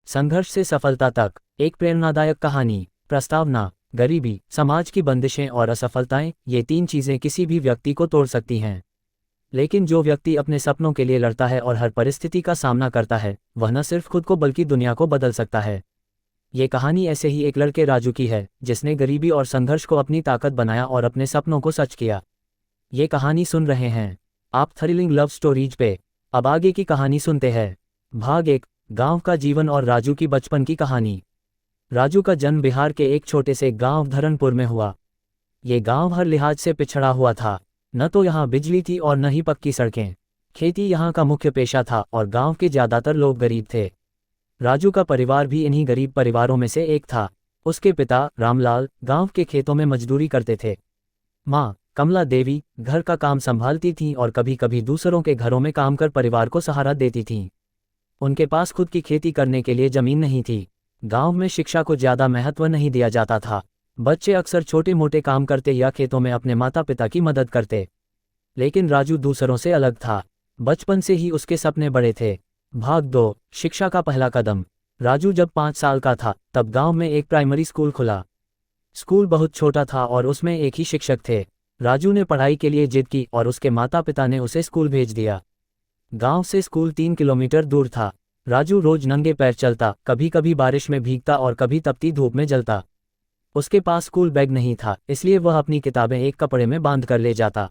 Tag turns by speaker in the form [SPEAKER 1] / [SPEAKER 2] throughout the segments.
[SPEAKER 1] संघर्ष से सफलता तक, एक प्रेरणादायक कहानी। प्रस्तावना। गरीबी, समाज की बंदिशें और असफलताएं, ये तीन चीज़ें किसी भी व्यक्ति को तोड़ सकती हैं। लेकिन जो व्यक्ति अपने सपनों के लिए लड़ता है और हर परिस्थिति का सामना करता है, वह न सिर्फ खुद को बल्कि दुनिया को बदल सकता है। ये कहानी ऐसे ही एक लड़के राजू की है, जिसने गरीबी और संघर्ष को अपनी ताकत बनाया और अपने सपनों को सच किया। ये कहानी सुन रहे हैं आप थ्रिलिंग लव स्टोरीज पे। अब आगे की कहानी सुनते हैं। भाग 1, गांव का जीवन और राजू की बचपन की कहानी। राजू का जन्म बिहार के एक छोटे से गांव धरनपुर में हुआ। ये गांव हर लिहाज से पिछड़ा हुआ था। न तो यहाँ बिजली थी और न ही पक्की सड़कें। खेती यहाँ का मुख्य पेशा था और गांव के ज़्यादातर लोग गरीब थे। राजू का परिवार भी इन्हीं गरीब परिवारों में से एक था। उसके पिता रामलाल गांव के खेतों में मजदूरी करते थे। माँ कमला देवी घर का काम संभालती थीं और कभी कभी दूसरों के घरों में काम कर परिवार को सहारा देती थीं। उनके पास खुद की खेती करने के लिए जमीन नहीं थी। गांव में शिक्षा को ज़्यादा महत्व नहीं दिया जाता था। बच्चे अक्सर छोटे मोटे काम करते या खेतों में अपने माता पिता की मदद करते। लेकिन राजू दूसरों से अलग था। बचपन से ही उसके सपने बड़े थे। भाग 2, शिक्षा का पहला कदम। राजू जब 5 साल का था तब गांव में एक प्राइमरी स्कूल खुला। स्कूल बहुत छोटा था और उसमें एक ही शिक्षक थे। राजू ने पढ़ाई के लिए जिद की और उसके माता पिता ने उसे स्कूल भेज दिया। गांव से स्कूल 3 किलोमीटर दूर था। राजू रोज नंगे पैर चलता, कभी कभी बारिश में भीगता और कभी तपती धूप में जलता। उसके पास स्कूल बैग नहीं था, इसलिए वह अपनी किताबें एक कपड़े में बांध कर ले जाता।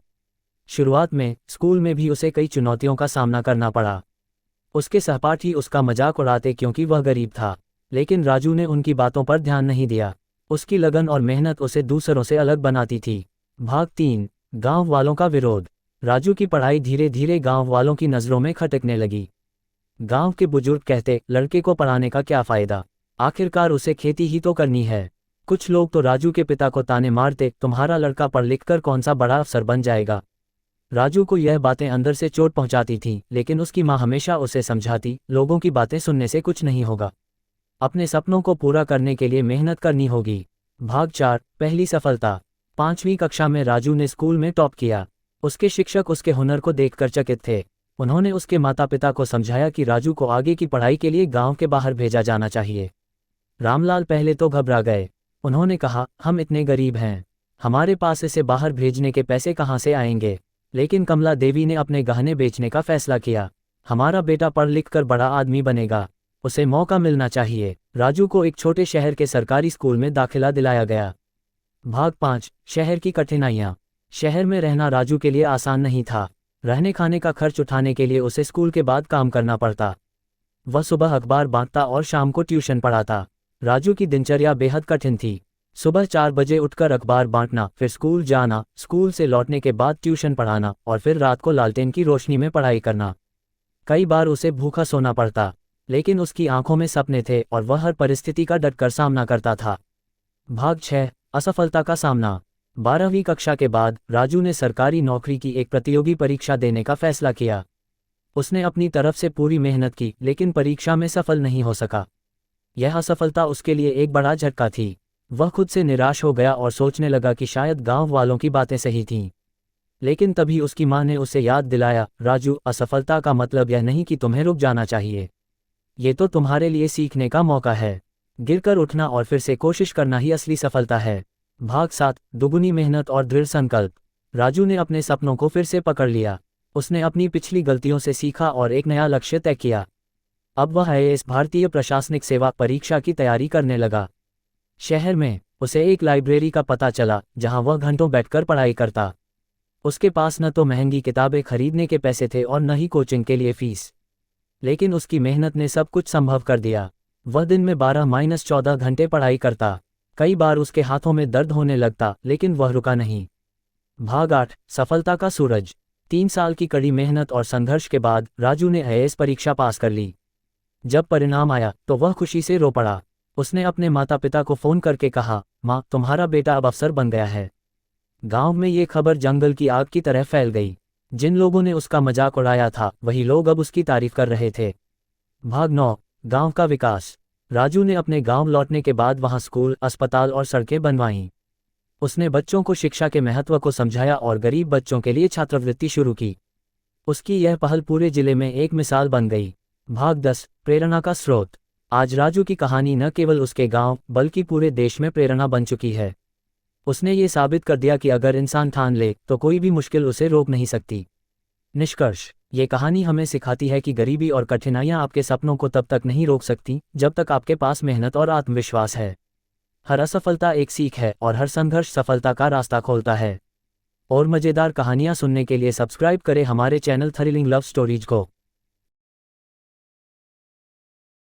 [SPEAKER 1] शुरुआत में स्कूल में भी उसे कई चुनौतियों का सामना करना पड़ा। उसके सहपाठी उसका मजाक उड़ाते क्योंकि वह गरीब था, लेकिन राजू ने उनकी बातों पर ध्यान नहीं दिया। उसकी लगन और मेहनत उसे दूसरों से अलग बनाती थी। भाग 3, गांव वालों का विरोध। राजू की पढ़ाई धीरे धीरे गांव वालों की नज़रों में खटकने लगी। गांव के बुजुर्ग कहते, लड़के को पढ़ाने का क्या फ़ायदा, आखिरकार उसे खेती ही तो करनी है। कुछ लोग तो राजू के पिता को ताने मारते, तुम्हारा लड़का पढ़ लिख कर कौन सा बड़ा अफसर बन जाएगा। राजू को यह बातें अंदर से चोट पहुंचाती थीं, लेकिन उसकी माँ हमेशा उसे समझाती, लोगों की बातें सुनने से कुछ नहीं होगा। अपने सपनों को पूरा करने के लिए मेहनत करनी होगी। भाग 4, पहली सफलता। 5वीं कक्षा में राजू ने स्कूल में टॉप किया। उसके शिक्षक उसके हुनर को देखकर चकित थे। उन्होंने उसके माता पिता को समझाया कि राजू को आगे की पढ़ाई के लिए गांव के बाहर भेजा जाना चाहिए। रामलाल पहले तो घबरा गए। उन्होंने कहा, हम इतने गरीब हैं, हमारे पास इसे बाहर भेजने के पैसे कहाँ से आएंगे। लेकिन कमला देवी ने अपने गहने बेचने का फैसला किया। हमारा बेटा पढ़ लिख कर बड़ा आदमी बनेगा, उसे मौका मिलना चाहिए। राजू को एक छोटे शहर के सरकारी स्कूल में दाखिला दिलाया गया। भाग 5, शहर की कठिनाइयाँ। शहर में रहना राजू के लिए आसान नहीं था। रहने खाने का खर्च उठाने के लिए उसे स्कूल के बाद काम करना पड़ता। वह सुबह अखबार बांटता और शाम को ट्यूशन पढ़ाता। राजू की दिनचर्या बेहद कठिन थी। सुबह 4 बजे उठकर अखबार बांटना, फिर स्कूल जाना, स्कूल से लौटने के बाद ट्यूशन पढ़ाना और फिर रात को लालटेन की रोशनी में पढ़ाई करना। कई बार उसे भूखा सोना पड़ता, लेकिन उसकी आंखों में सपने थे और वह हर परिस्थिति का डटकर सामना करता था। भाग 6, असफलता का सामना। 12वीं कक्षा के बाद राजू ने सरकारी नौकरी की एक प्रतियोगी परीक्षा देने का फैसला किया। उसने अपनी तरफ से पूरी मेहनत की, लेकिन परीक्षा में सफल नहीं हो सका। यह असफलता उसके लिए एक बड़ा झटका थी। वह खुद से निराश हो गया और सोचने लगा कि शायद गांव वालों की बातें सही थीं। लेकिन तभी उसकी माँ ने उसे याद दिलाया, राजू, असफलता का मतलब यह नहीं कि तुम्हें रुक जाना चाहिए। ये तो तुम्हारे लिए सीखने का मौका है। गिरकर उठना और फिर से कोशिश करना ही असली सफलता है। भाग 7, दुगुनी मेहनत और दृढ़ संकल्प। राजू ने अपने सपनों को फिर से पकड़ लिया। उसने अपनी पिछली गलतियों से सीखा और एक नया लक्ष्य तय किया। अब वह आईएएस भारतीय प्रशासनिक सेवा परीक्षा की तैयारी करने लगा। शहर में उसे एक लाइब्रेरी का पता चला, जहां वह घंटों बैठकर पढ़ाई करता। उसके पास न तो महंगी किताबें खरीदने के पैसे थे और न ही कोचिंग के लिए फीस, लेकिन उसकी मेहनत ने सब कुछ संभव कर दिया। वह दिन में 12-14 घंटे पढ़ाई करता। कई बार उसके हाथों में दर्द होने लगता, लेकिन वह रुका नहीं। भाग 8, सफलता का सूरज। 3 साल की कड़ी मेहनत और संघर्ष के बाद राजू ने आईएएस परीक्षा पास कर ली। जब परिणाम आया तो वह खुशी से रो पड़ा। उसने अपने माता पिता को फ़ोन करके कहा, माँ, तुम्हारा बेटा अब अफसर बन गया है। गांव में ये खबर जंगल की आग की तरह फैल गई। जिन लोगों ने उसका मजाक उड़ाया था, वही लोग अब उसकी तारीफ कर रहे थे। भाग 9, गांव का विकास। राजू ने अपने गांव लौटने के बाद वहां स्कूल, अस्पताल और सड़कें बनवाईं। उसने बच्चों को शिक्षा के महत्व को समझाया और गरीब बच्चों के लिए छात्रवृत्ति शुरू की। उसकी यह पहल पूरे जिले में एक मिसाल बन गई। भाग 10, प्रेरणा का स्रोत। आज राजू की कहानी न केवल उसके गांव बल्कि पूरे देश में प्रेरणा बन चुकी है। उसने ये साबित कर दिया कि अगर इंसान ठान ले तो कोई भी मुश्किल उसे रोक नहीं सकती। निष्कर्ष, ये कहानी हमें सिखाती है कि गरीबी और कठिनाइयाँ आपके सपनों को तब तक नहीं रोक सकती जब तक आपके पास मेहनत और आत्मविश्वास है। हर असफलता एक सीख है और हर संघर्ष सफलता का रास्ता खोलता है। और मज़ेदार कहानियाँ सुनने के लिए सब्सक्राइब करें हमारे चैनल थ्रिलिंग लव स्टोरीज को।